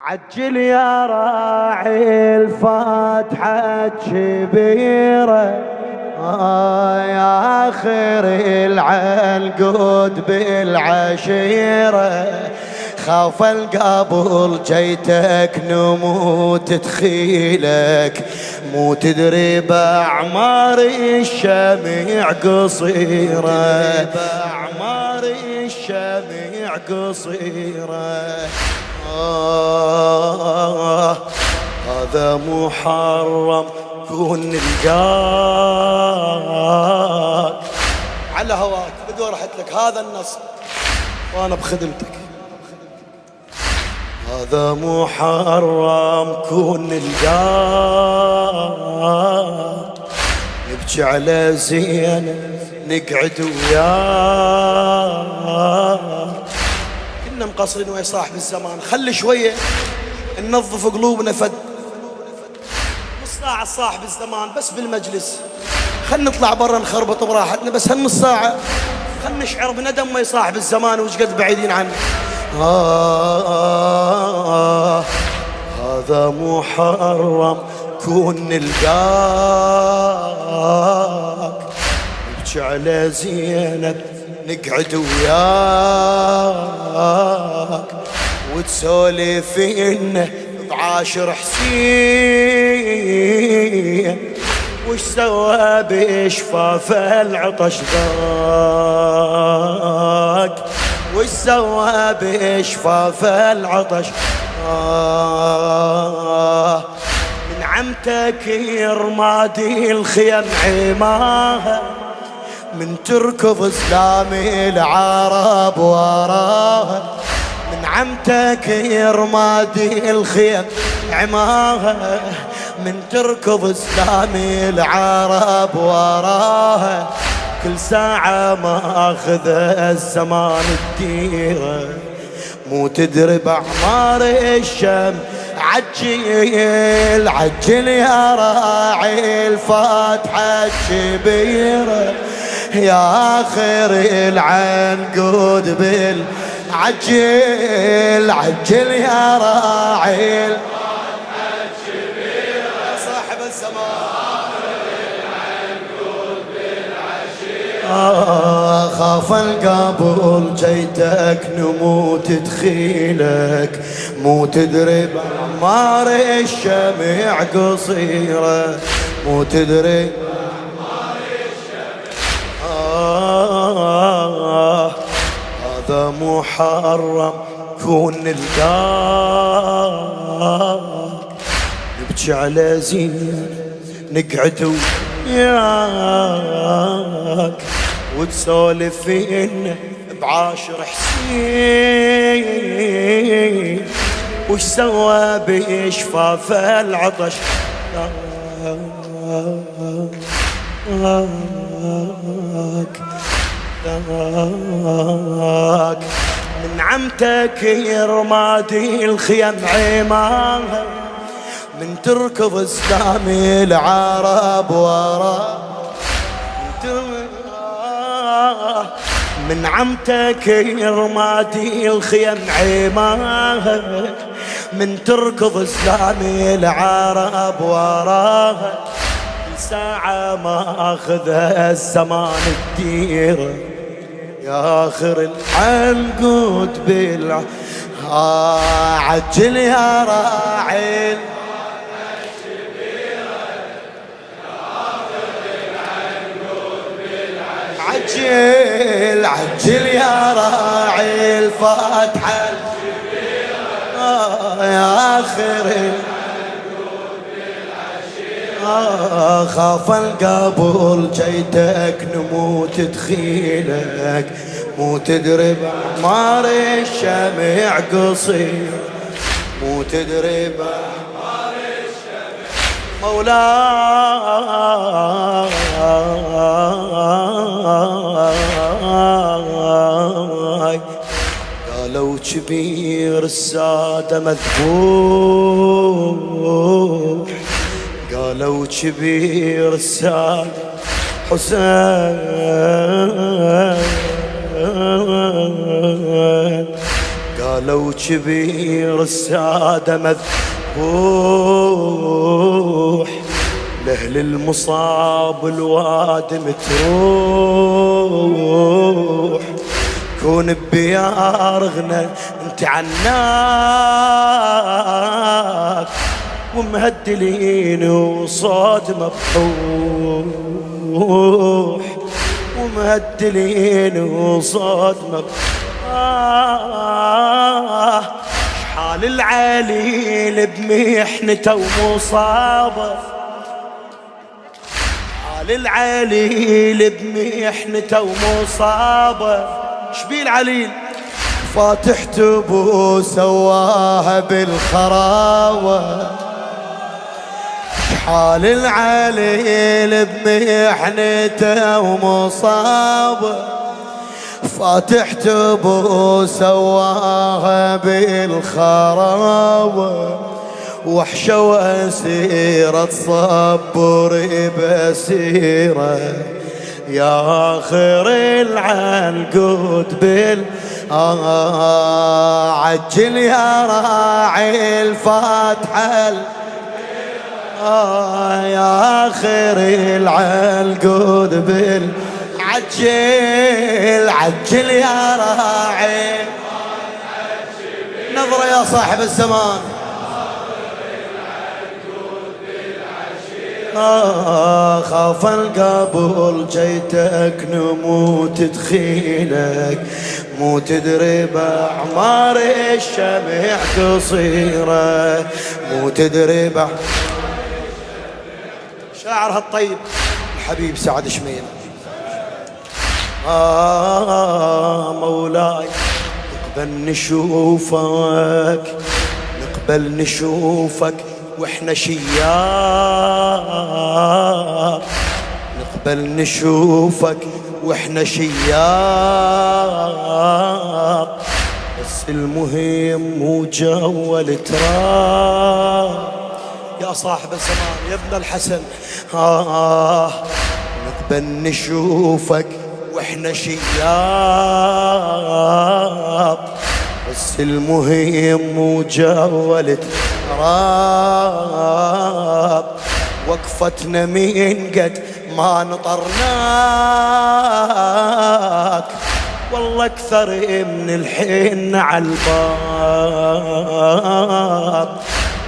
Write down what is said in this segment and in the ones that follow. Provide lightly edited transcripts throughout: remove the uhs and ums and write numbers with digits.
عجل يا راعي الفاتحة كبيرة يا خير العنقود بالعشيرة خاف القبل جيتك نموت تخيلك مو تدري بأعمار الشميع قصيرة بأعمار الشميع قصيرة هذا محرم كون نلقاك على هواك بدي ورحت لك هذا النص وانا بخدمتك. هذا محرم كون نلقاك نبكي على زينب نقعد وياك كنا مقصرين ويا صاحب الزمان خلي شوية ننظف قلوبنا فد نص ساعة صاحب الزمان بس بالمجلس خلنا نطلع برا نخربط براحتنا بس هالنص ساعة خلنا نشعر بندم ويا صاحب الزمان وش قد بعيدين عنه. هذا محرم كون نلقاك نبكي على زينب نقعد وياك وتسولف إنه بعاشر حسين وش سوى بشفاف العطش ذاك وش سوى بشفاف العطش من عمتك يرمادي الخيم عماها من تركض زلامي العرب وراها من عمتك يرمادي الخيم عماها من تركض زلامي العرب وراها كل ساعة ما أخذ الزمان الديرة مو تدري بأعمار الشم عجل عجل يا راعي الفاتحة كبيرة يا خير العنقود عجل عجل يا راعي الفاتحة كبيرة يا صاحب الزمان العنقود بالعشيرة خاف القبل جيتك نموت تخيلك مو تدري بأعمار الشميع قصيرة مو تدري بأعمار الشميع هذا محرم كون نلقاك نبكي على زين نقعد وياك وتسولف إنه بعاشر حسين وش سوى بشفاف العطش من عمتك يرمادي الخيم عماها من تركض زلامي العرب ورا من عمتك يرمادي الخيم عماها من تركض زلامي العرب وراها ساعة ما أخذ الزمان الديرة يا آخر العنقود عجل يا راعي عجل عجل يا راعي الفاتحة يا آخر خاف القبل جيتك نموت تخيلك مو تدري بأعمار الشميع قصير مو تدري بأعمار الشميع مولاي قالوا كبير السادة مذبوح قالوا كبير السادة حسين قالوا كبير السادة مذبوح، لأهل المصاب الوادم تروح، كون بيارغنا انت عناك، ومهدلين وصوت مبحوح، ومهدلين وصوت مبحوح. شحال العليل بمحنته ومصابه، شحال العليل بمحنته ومصابه. شبيه العليل؟ فاتح تبو سواها بالخراوة، شحال العليل بمحنته ومصابه، فاتح تبو سواها بالخراوة، وحشة وأسيرة تصبر بأسيرة، يا آخر العنقود عجل يا راعي الفاتحة، يا آخر العنقود عجل يا راعي. نظرة يا صاحب الزمان، خاف القبول جيتك نموت تخيلك، مو تدري بأعمار الشمع قصيرة، مو تدري شاعر هالطيب الحبيب سعد شميل. مولاي نقبل نشوفك، نقبل نشوفك واحنا شياب، نقبل نشوفك واحنا شياب، بس المهم مو جو التراب. يا صاحب الزمان يا ابن الحسن، نقبل نشوفك واحنا شياب، بس المهم مو جو التراب. وقفتنا من قد ما نطرناك، والله اكثر من الحين عالباب.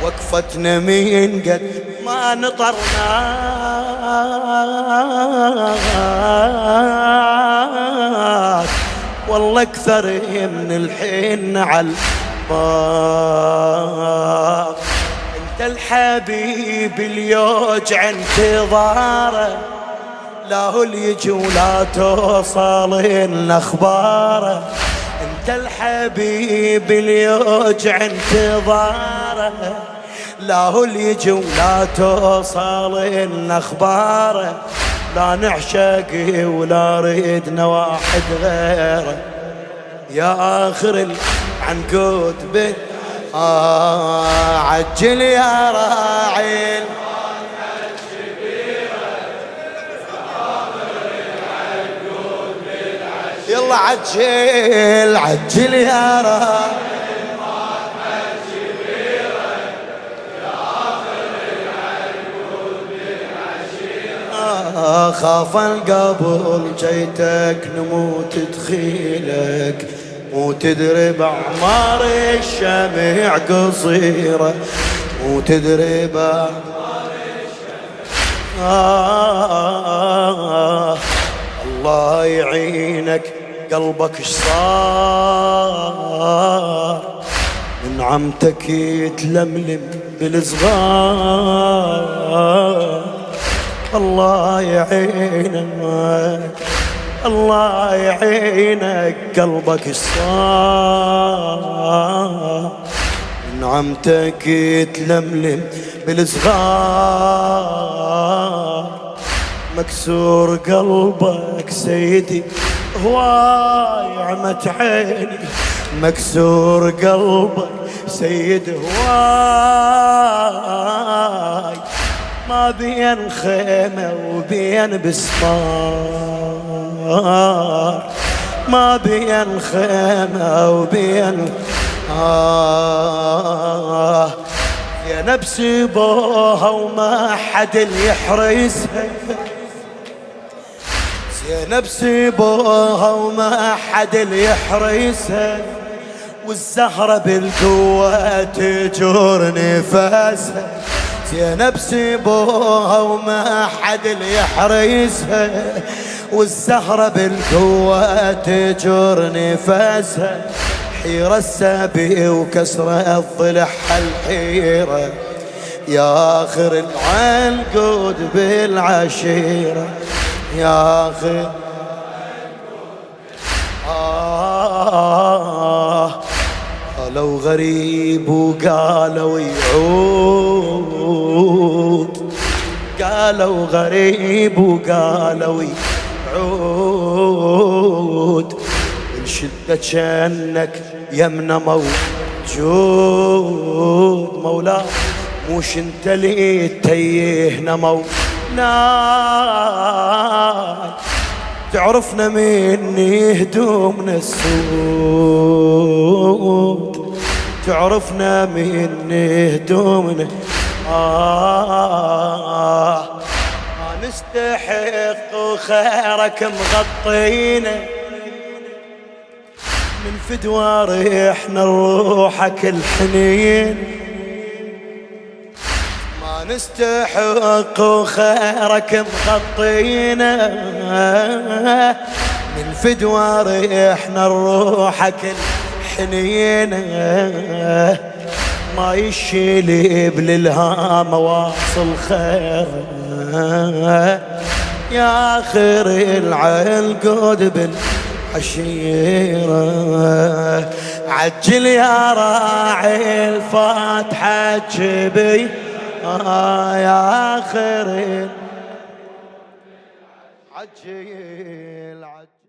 وقفتنا من قد ما نطرناك، والله اكثر من الحين عالباب. انت الحبيب اليوجع انتظاره، لا هو اللي يجي ولا توصل الاخباره. انت الحبيب اليوجع انتظاره، لا هو اللي يجي ولا توصل الاخباره. لا نعشق ولا ردنا واحد غيره، يا آخر العنقود عجل يا راعي. يلا عجل عجل يا راعي، خاف القبول جيتك نموت تخيلك، مو تدري بأعمار الشمع قصيرة، مو تدري بأعمار الشمع. الله يعينك قلبك اش صار، من عمتك يتلملم بالصغار. الله يعينك الله يعينك قلبك صار، من عمتك يتلملم بالصغار. مكسور قلبك سيدي هواي عمت عيني، مكسور قلبك سيد هواي، ما بين خيمة وبين بسمار، ما بين خيمة وبين زينب سيبوها وما حد اللي يحرسها، زينب سيبوها وما حد اللي يحرسها، والزهرة بالقوة تجور نفاسها. زينب سيبوها وما حد اللي يحرسها، والزهرة بالقوة تجور نفاسها. حيرة السبي وكسر الضلع الحيرة، يا آخر العنقود بالعشيرة، يا آخر قالوا غريب وقالوا يعود، قالوا غريب وقالوا يعود، من شدة شأنك يمنا موجود. مولا موش انت اللي تيهنا مولاي، تعرفنا مني هدومنا السود، تعرفنا مني هدومنا ما نستحق خيرك مغطينا، من فدوى ريحنا روحك الحنين، ما نستحق خيرك مغطينا، من فدوى ريحنا روحك الحنين، ما يشيل بالالهام واصل خير، يا آخر العنقود بالعشيرة. عجل يا راعي الفاتحة جبي، يا آخر عجل